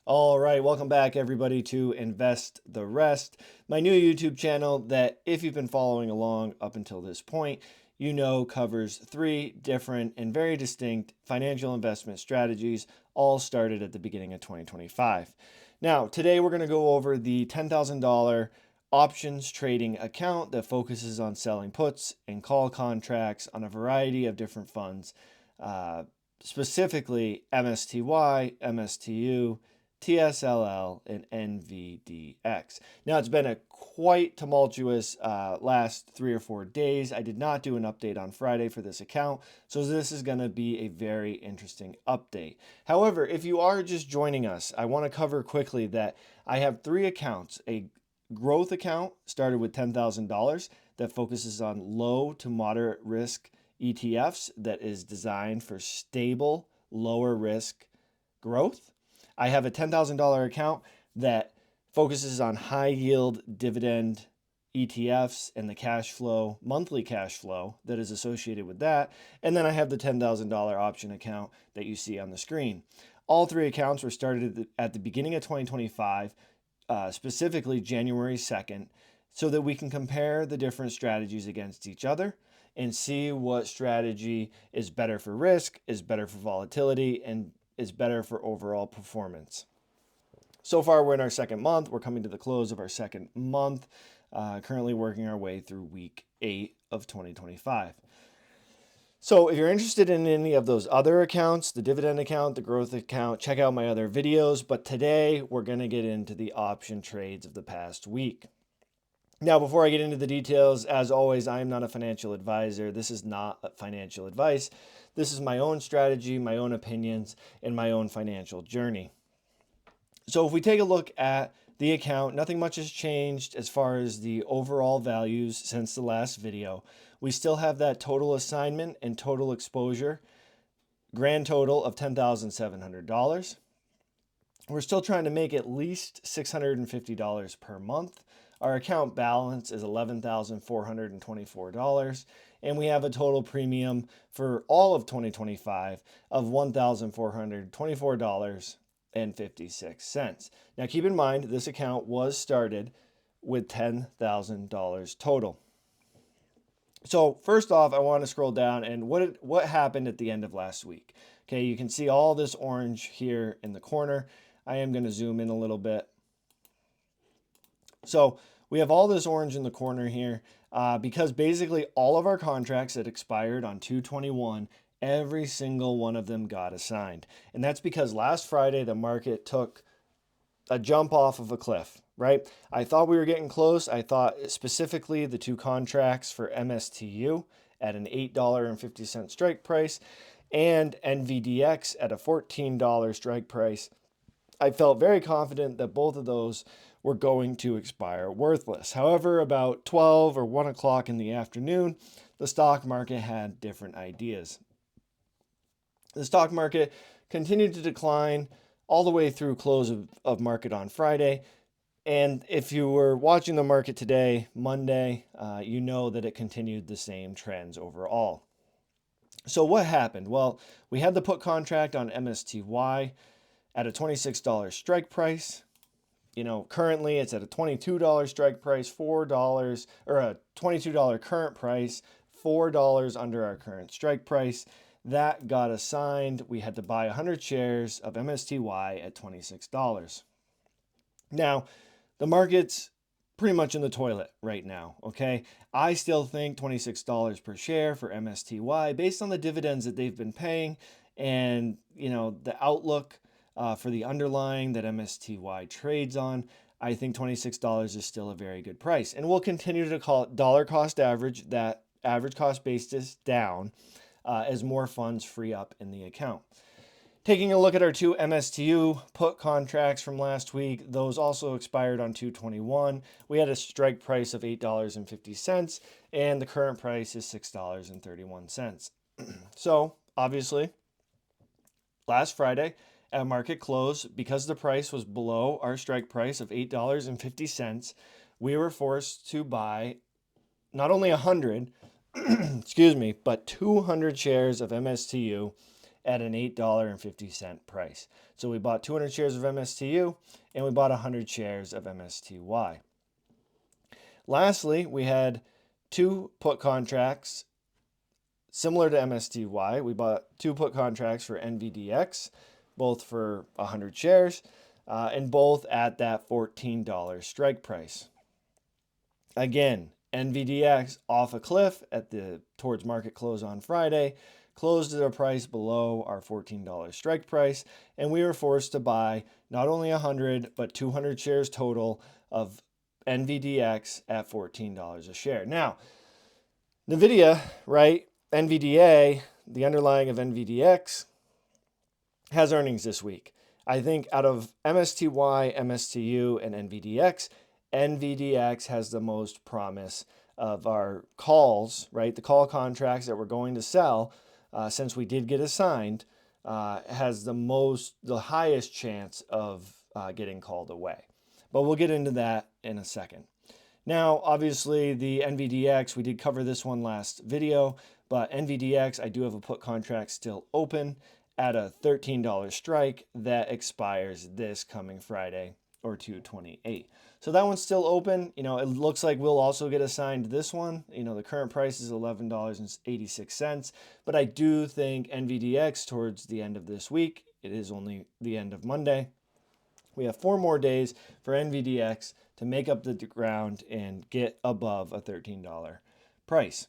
All right, welcome back everybody to Invest the Rest, my new YouTube channel that if you've been following along up until this point, you know covers three different and very distinct financial investment strategies, all started at the beginning of 2025. Now, today we're going to go over the $10,000 options trading account that focuses on selling puts and call contracts on a variety of different funds, specifically MSTY, MSTU, TSLL, and NVDX. Now, it's been a quite tumultuous last 3 or 4 days. I did not do an update on Friday for this account, so this is going to be a very interesting update. However, if you are just joining us, I want to cover quickly that I have 3 accounts. A growth account started with $10,000 that focuses on low to moderate risk ETFs that is designed for stable, lower risk growth. I have a $10,000 account that focuses on high yield dividend ETFs and the cash flow, monthly cash flow that is associated with that. And then I have the $10,000 option account that you see on the screen. All 3 accounts were started at the beginning of 2025, specifically January 2nd, so that we can compare the different strategies against each other and see what strategy is better for risk, is better for volatility, and is better for overall performance. So far, we're in our second month. We're coming to the close of our second month, currently working our way through week 8 of 2025. So if you're interested in any of those other accounts, the dividend account, the growth account, check out my other videos. But today, we're going to get into the option trades of the past week. Now, before I get into the details, as always, I am not a financial advisor. This is not financial advice. This is my own strategy, my own opinions, and my own financial journey. So if we take a look at the account, nothing much has changed as far as the overall values since the last video. We still have that total assignment and total exposure, grand total of $10,700. We're still trying to make at least $650 per month. Our account balance is $11,424, and we have a total premium for all of 2025 of $1,424.56. Now, keep in mind, this account was started with $10,000 total. So first off, I want to scroll down and what happened at the end of last week. Okay, you can see all this orange here in the corner. I am going to zoom in a little bit. So we have all this orange in the corner here because basically all of our contracts that expired on 2/21, every single one of them got assigned. And that's because last Friday, the market took a jump off of a cliff, right? I thought we were getting close. I thought specifically the 2 contracts for MSTU at an $8.50 strike price and NVDX at a $14 strike price. I felt very confident that both of those were going to expire worthless. However, about 12 or 1 o'clock in the afternoon, the stock market had different ideas. The stock market continued to decline all the way through close of market on Friday. And if you were watching the market today, Monday, you know that it continued the same trends overall. So what happened? Well, we had the put contract on MSTY at a $26 strike price. You know, currently it's at a $22 strike price, $4 or a $22 current price, $4 under our current strike price. That got assigned. We had to buy 100 shares of MSTY at $26. Now, the market's pretty much in the toilet right now, okay? I still think $26 per share for MSTY based on the dividends that they've been paying and, you know, the outlook for the underlying that MSTY trades on. I think $26 is still a very good price. And we'll continue to call it dollar cost average, that average cost basis down as more funds free up in the account. Taking a look at our 2 MSTU put contracts from last week, those also expired on 2/21. We had a strike price of $8.50, and the current price is $6.31. So, obviously, last Friday at market close, because the price was below our strike price of $8.50, we were forced to buy not only 100, excuse me, but 200 shares of MSTU at an $8.50 price. So we bought 200 shares of MSTU and we bought 100 shares of MSTY. Lastly, we had two put contracts similar to MSTY. We bought two put contracts for NVDX, both for 100 shares, and both at that $14 strike price. Again, NVDX off a cliff towards market close on Friday, closed at a price below our $14 strike price, and we were forced to buy not only 100 but 200 shares total of NVDX at $14 a share. Now, NVIDIA, right, NVDA, the underlying of NVDX, has earnings this week. I think out of MSTY, MSTU, and NVDX, NVDX has the most promise of our calls, right? The call contracts that we're going to sell, since we did get assigned, has the highest chance of getting called away. But we'll get into that in a second. Now, obviously, the NVDX, we did cover this one last video, but NVDX, I do have a put contract still open at a $13 strike that expires this coming Friday or 2/28. So that one's still open. It looks like we'll also get assigned this one. The current price is $11.86, but I do think NVDX towards the end of this week, it is only the end of Monday. We have 4 more days for NVDX to make up the ground and get above a $13 price.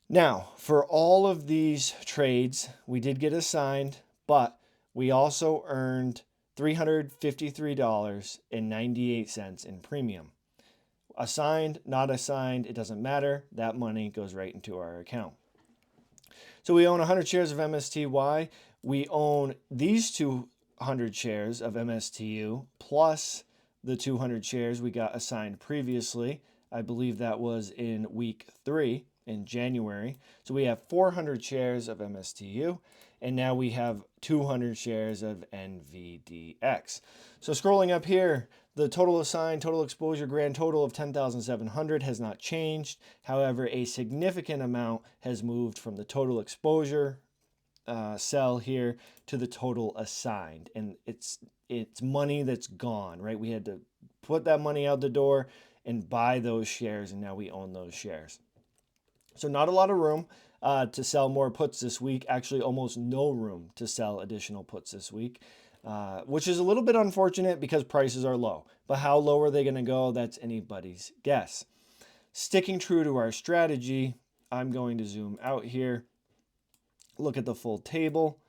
Now, for all of these trades, we did get assigned, but we also earned $353.98 in premium. Assigned, not assigned, it doesn't matter. That money goes right into our account. So we own 100 shares of MSTY. We own these 200 shares of MSTU plus the 200 shares we got assigned previously. I believe that was in week 3 in January. So we have 400 shares of MSTU, and now we have 200 shares of NVDX. So scrolling up here, the total assigned, total exposure, grand total of 10,700 has not changed. However, a significant amount has moved from the total exposure cell here to the total assigned, and it's money that's gone, right? We had to put that money out the door and buy those shares, and now we own those shares. So not a lot of room to sell more puts this week. Actually, almost no room to sell additional puts this week, which is a little bit unfortunate because prices are low. But how low are they going to go? That's anybody's guess. Sticking true to our strategy, I'm going to zoom out here, look at the full table,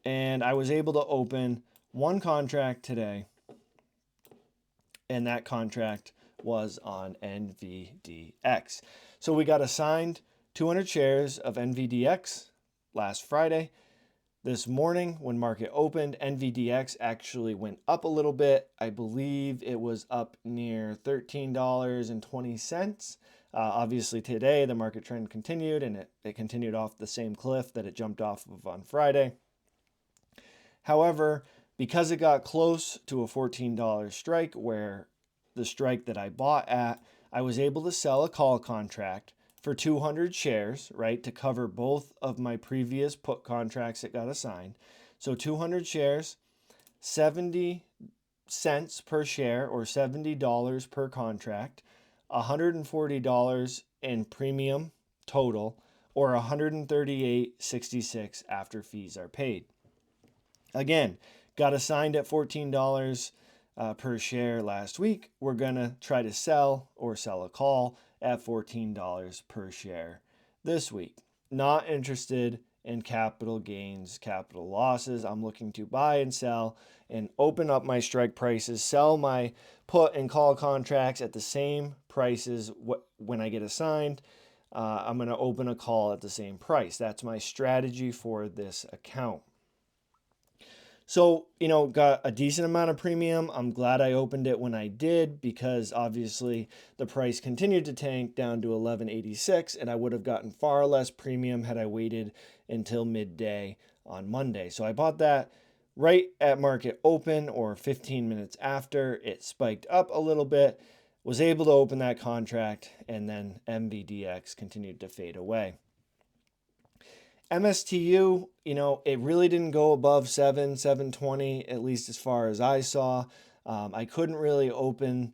and I was able to open one contract today, and that contract was on NVDX. So we got assigned 200 shares of NVDX last Friday. This morning when market opened, NVDX actually went up a little bit. I believe it was up near $13.20. Obviously today the market trend continued, and it continued off the same cliff that it jumped off of on Friday. However, because it got close to a $14 strike, where the strike that I bought at, I was able to sell a call contract for 200 shares, right, to cover both of my previous put contracts that got assigned. So 200 shares, 70 cents per share or $70 per contract, $140 in premium total, or $138.66 after fees are paid. Again, got assigned at $14 per share last week. We're going to try to sell a call at $14 per share this week. Not interested in capital gains, capital losses. I'm looking to buy and sell and open up my strike prices, sell my put and call contracts at the same prices when I get assigned. I'm going to open a call at the same price. That's my strategy for this account. So, got a decent amount of premium. I'm glad I opened it when I did, because obviously the price continued to tank down to $11.86, and I would have gotten far less premium had I waited until midday on Monday. So I bought that right at market open, or 15 minutes after. It spiked up a little bit, was able to open that contract, and then MVDX continued to fade away. MSTU, it really didn't go above 720, at least as far as I saw. I couldn't really open,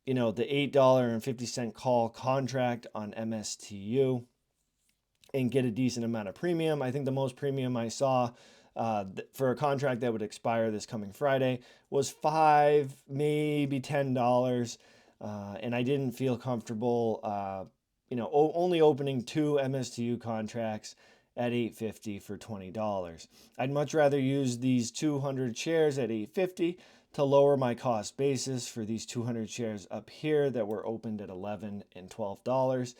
the $8.50 call contract on MSTU and get a decent amount of premium. I think the most premium I saw for a contract that would expire this coming Friday was $5, maybe $10. And I didn't feel comfortable, only opening two MSTU contracts at $8.50 for $20. I'd much rather use these 200 shares at $8.50 to lower my cost basis for these 200 shares up here that were opened at $11 and $12,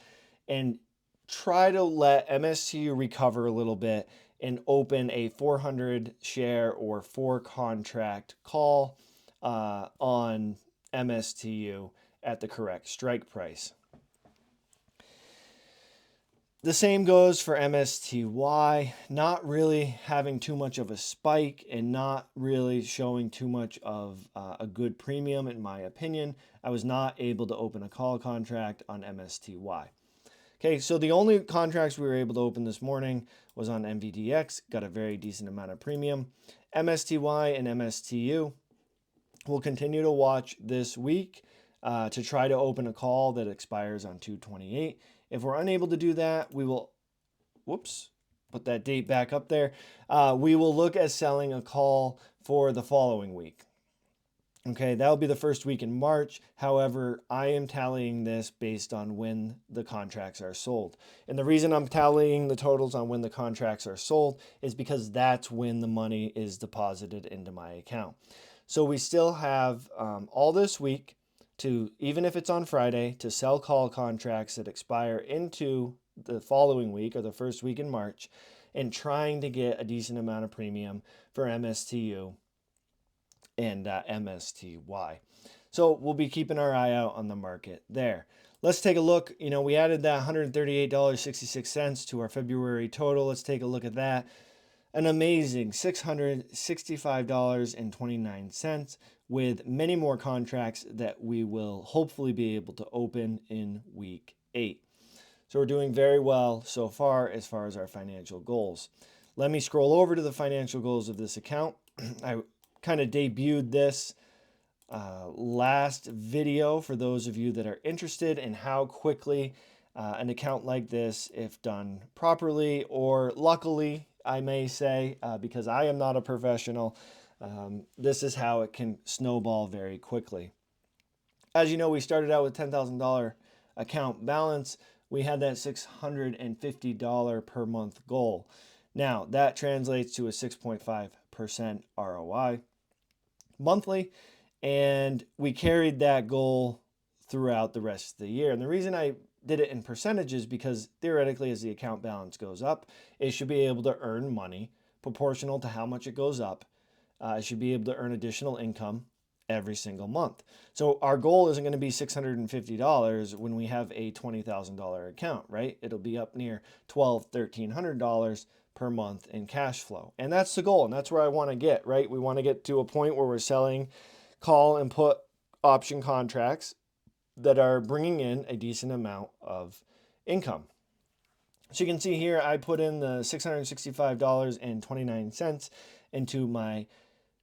and try to let MSTU recover a little bit and open a 400 share or 4 contract call on MSTU at the correct strike price. The same goes for MSTY, not really having too much of a spike and not really showing too much of a good premium, in my opinion. I was not able to open a call contract on MSTY. Okay, so the only contracts we were able to open this morning was on MVDX, got a very decent amount of premium. MSTY and MSTU, we'll continue to watch this week to try to open a call that expires on 2/28. If we're unable to do that, we will, put that date back up there. We will look at selling a call for the following week. Okay, that'll be the first week in March. However, I am tallying this based on when the contracts are sold. And the reason I'm tallying the totals on when the contracts are sold is because that's when the money is deposited into my account. So we still have all this week to, even if it's on Friday, to sell call contracts that expire into the following week or the first week in March, and trying to get a decent amount of premium for MSTU and MSTY. So we'll be keeping our eye out on the market there. Let's take a look. We added that $138.66 to our February total. Let's take a look at that. An amazing $665.29 with many more contracts that we will hopefully be able to open in week 8. So we're doing very well so far as our financial goals. Let me scroll over to the financial goals of this account. I kind of debuted this last video for those of you that are interested in how quickly an account like this, if done properly or luckily, I may say, because I am not a professional, this is how it can snowball very quickly. As you know, we started out with $10,000 account balance. We had that $650 per month goal. Now, that translates to a 6.5% ROI monthly, and we carried that goal throughout the rest of the year. And the reason I did it in percentages because theoretically, as the account balance goes up, it should be able to earn money proportional to how much it goes up. It should be able to earn additional income every single month. So our goal isn't going to be $650 when we have a $20,000 account, right? It'll be up near $1,200, $1,300 per month in cash flow. And that's the goal. And that's where I want to get, right? We want to get to a point where we're selling call and put option contracts that are bringing in a decent amount of income. So you can see here, I put in the $665.29 into my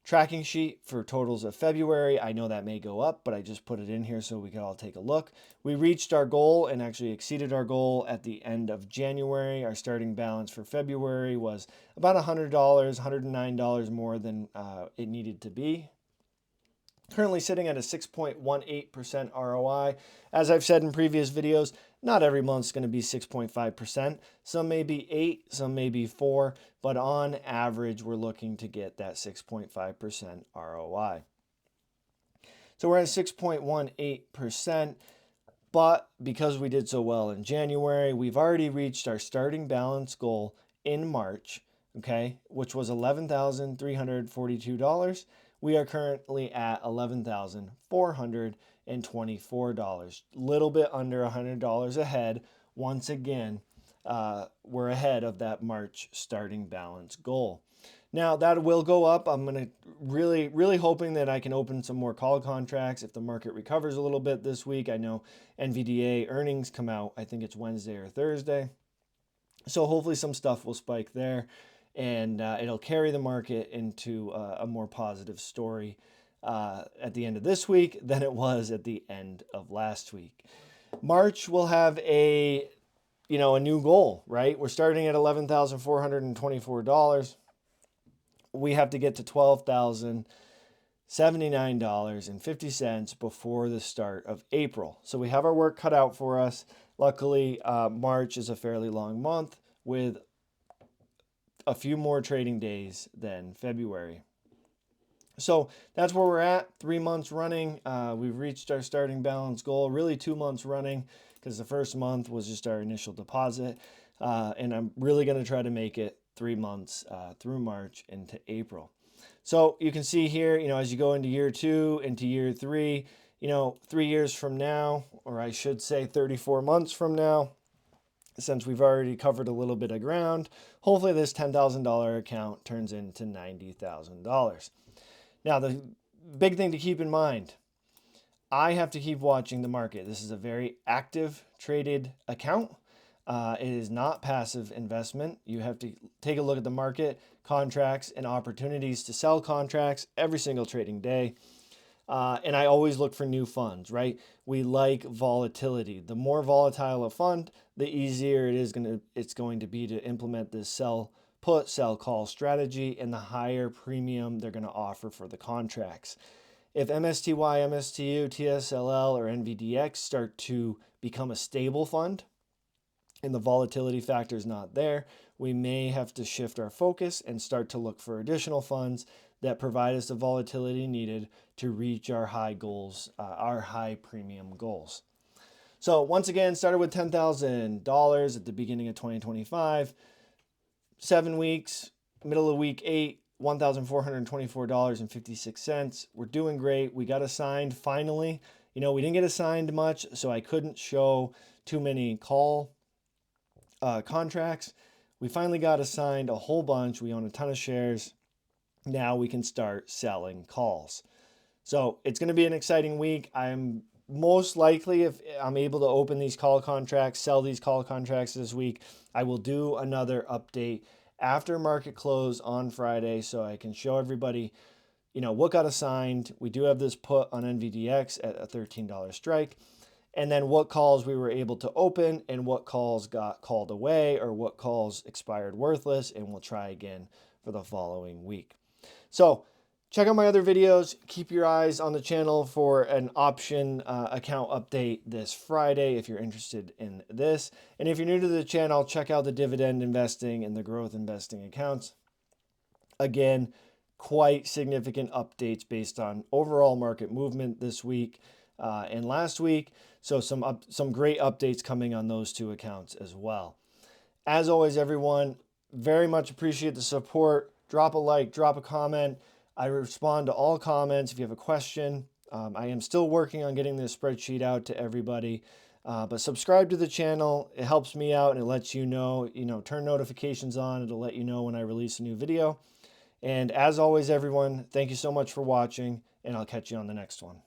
tracking sheet for totals of February. I know that may go up, but I just put it in here so we can all take a look. We reached our goal and actually exceeded our goal at the end of January. Our starting balance for February was about $100, $109 more than it needed to be. Currently sitting at a 6.18% ROI. As I've said in previous videos, not every month's going to be 6.5%. Some may be 8, some may be 4, but on average, we're looking to get that 6.5% ROI. So we're at 6.18%, but because we did so well in January, we've already reached our starting balance goal in March, okay, which was $11,342. We are currently at $11,424, a little bit under $100 ahead. Once again, we're ahead of that March starting balance goal. Now that will go up. I'm going to really hoping that I can open some more call contracts if the market recovers a little bit this week. I know NVDA earnings come out, I think it's Wednesday or Thursday. So hopefully some stuff will spike there, and it'll carry the market into a more positive story at the end of this week than it was at the end of last week. March will have a new goal, right? We're starting at $11,424. We have to get to $12,079.50 before the start of April. So we have our work cut out for us. Luckily, March is a fairly long month with a few more trading days than February. So that's where we're at. 3 months running. We've reached our starting balance goal, really 2 months running, because the first month was just our initial deposit. And I'm really going to try to make it 3 months through March into April. So you can see here, as you go into year 2, into year 3, 3 years from now, or I should say 34 months from now, since we've already covered a little bit of ground, hopefully this $10,000 account turns into $90,000. Now, the big thing to keep in mind, I have to keep watching the market. This is a very active traded account. It is not passive investment. You have to take a look at the market, contracts, and opportunities to sell contracts every single trading day. And I always look for new funds, right? We like volatility. The more volatile a fund, the easier it's going to be to implement this sell put, sell call strategy, and the higher premium they're going to offer for the contracts. If MSTY, MSTU, TSLL, or NVDX start to become a stable fund and the volatility factor is not there, we may have to shift our focus and start to look for additional funds that provide us the volatility needed to reach our high goals, our high premium goals. So once again, started with $10,000 at the beginning of 2025. 7 weeks, middle of week 8, $1,424.56. We're doing great. We got assigned finally. We didn't get assigned much, so I couldn't show too many call contracts. We finally got assigned a whole bunch. We own a ton of shares. Now we can start selling calls. So it's going to be an exciting week. I'm most likely, if I'm able to open these call contracts, sell these call contracts this week, I will do another update after market close on Friday so I can show everybody, what got assigned. We do have this put on NVDX at a $13 strike. And then what calls we were able to open and what calls got called away or what calls expired worthless, and we'll try again for the following week. So check out my other videos. Keep your eyes on the channel for an option account update this Friday if you're interested in this. And if you're new to the channel, check out the dividend investing and the growth investing accounts. Again, quite significant updates based on overall market movement this week and last week. So some great updates coming on those two accounts as well. As always, everyone, very much appreciate the support. Drop a like, drop a comment. I respond to all comments. If you have a question, I am still working on getting this spreadsheet out to everybody. But subscribe to the channel. It helps me out and it lets you know, turn notifications on. It'll let you know when I release a new video. And as always, everyone, thank you so much for watching, and I'll catch you on the next one.